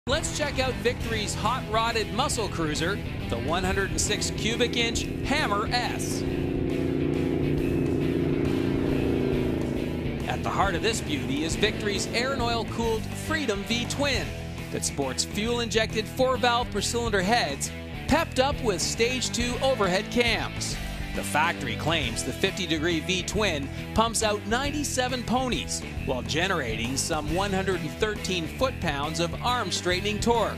Let's check out Victory's hot-rodded muscle cruiser, the 106 cubic inch Hammer S. At the heart of this beauty is Victory's air and oil-cooled Freedom V-Twin that sports fuel-injected 4-valve per-cylinder heads, pepped up with Stage 2 overhead cams. The factory claims the 50-degree V-Twin pumps out 97 ponies while generating some 113 foot-pounds of arm-straightening torque.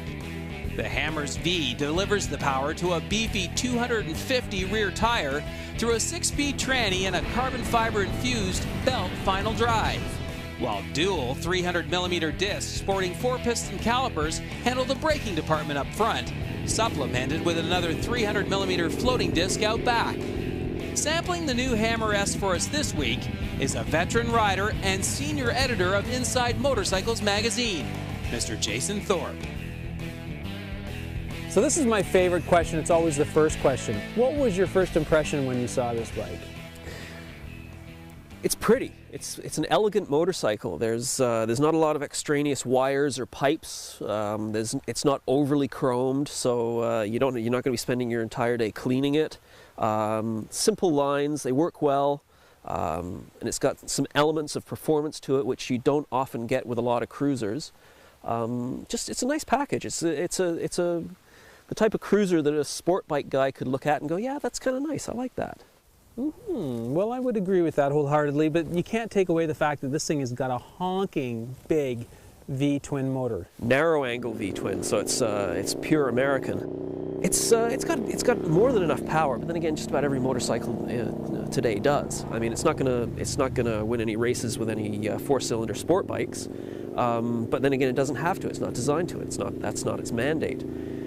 The Hammer's V delivers the power to a beefy 250 rear tire through a 6-speed tranny and a carbon fiber-infused belt final drive, while dual 300mm discs sporting 4-piston calipers handle the braking department up front, supplemented with another 300mm floating disc out back. Sampling the new Hammer S for us this week is a veteran rider and senior editor of Inside Motorcycles magazine, Mr. Jason Thorpe. So this is my favorite question. It's always the first question. What was your first impression when you saw this bike? It's pretty. It's an elegant motorcycle. There's not a lot of extraneous wires or pipes. It's not overly chromed, so you're not going to be spending your entire day cleaning it. Simple lines, they work well, and it's got some elements of performance to it which you don't often get with a lot of cruisers. It's a nice package. It's the type of cruiser that a sport bike guy could look at and go, yeah, that's kind of nice. I like that. Well, I would agree with that wholeheartedly, but you can't take away the fact that this thing has got a honking big V-twin motor. Narrow angle V-twin, so it's pure American. It's got more than enough power, but then again, just about every motorcycle today does. I mean, it's not gonna win any races with any 4-cylinder sport bikes, but then again, it doesn't have to. It's not designed to. That's not its mandate.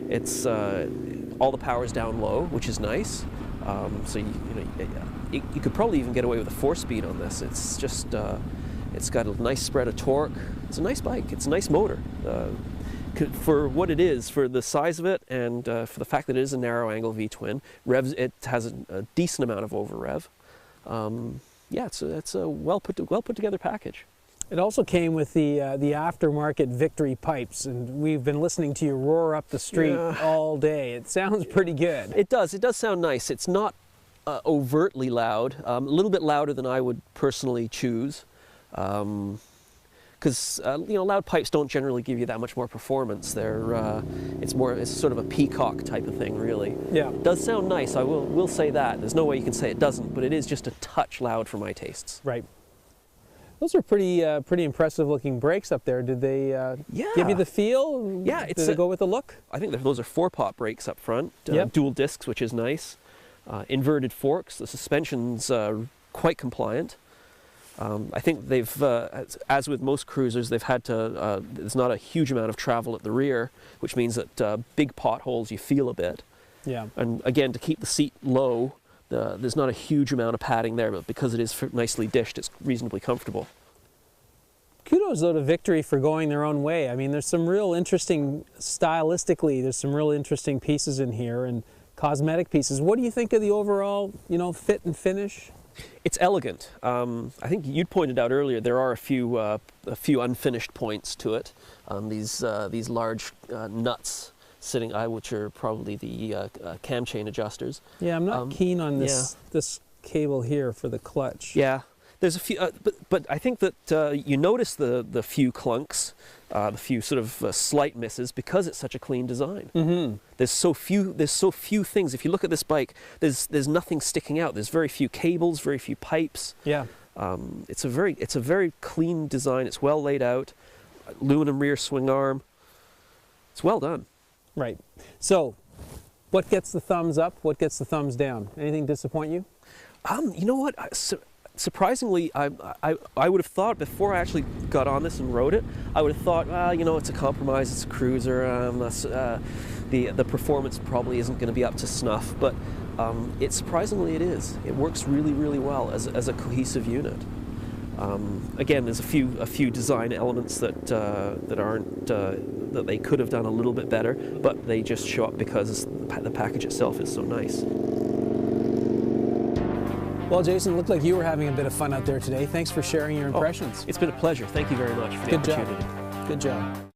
It's all the power's down low, which is nice. So you could probably even get away with a 4-speed on this. It's just it's got a nice spread of torque. It's a nice bike. It's a nice motor. For what it is, for the size of it, and for the fact that it is a narrow angle V-twin, it has a decent amount of over rev. Yeah, it's a well put together package. It also came with the aftermarket Victory pipes, and we've been listening to you roar up the street all day. It sounds pretty good. It does sound nice. It's not overtly loud, a little bit louder than I would personally choose, because loud pipes don't generally give you that much more performance. It's sort of a peacock type of thing, really. Yeah. It does sound nice, I will say that. There's no way you can say it doesn't, but it is just a touch loud for my tastes. Right. Those are pretty impressive looking brakes up there. Did they give you the feel? Yeah. Did they go with the look? I think those are 4-pot brakes up front, dual discs, which is nice. Inverted forks. The suspension's quite compliant. I think they've, as with most cruisers, they've had to, there's not a huge amount of travel at the rear, which means that big potholes you feel a bit. Yeah. And again, to keep the seat low, there's not a huge amount of padding there, but because it is nicely dished, it's reasonably comfortable. Kudos, though, to Victory for going their own way. I mean, there's some real interesting, stylistically, there's some real interesting pieces in here, and cosmetic pieces. What do you think of the overall, fit and finish? It's elegant. I think you pointed out earlier there are a few unfinished points to it. These large nuts sitting, which are probably the cam chain adjusters. Yeah, I'm not keen on this cable here for the clutch. Yeah, there's a few, but I think that you notice the few clunks, the few sort of slight misses because it's such a clean design. Mm-hmm. There's so few things. If you look at this bike, there's nothing sticking out. There's very few cables, very few pipes. Yeah. It's a very clean design. It's well laid out. Aluminum rear swing arm. It's well done. Right. So, what gets the thumbs up? What gets the thumbs down? Anything disappoint you? You know what? Surprisingly, I would have thought before I actually got on this and rode it, I would have thought, it's a compromise. It's a cruiser. The performance probably isn't going to be up to snuff. But surprisingly, it is. It works really, really well as a cohesive unit. Again, there's a few design elements that aren't that they could have done a little bit better, but they just show up because the package itself is so nice. Well, Jason, it looked like you were having a bit of fun out there today. Thanks for sharing your impressions. It's been a pleasure. Thank you very much for the opportunity. Good job.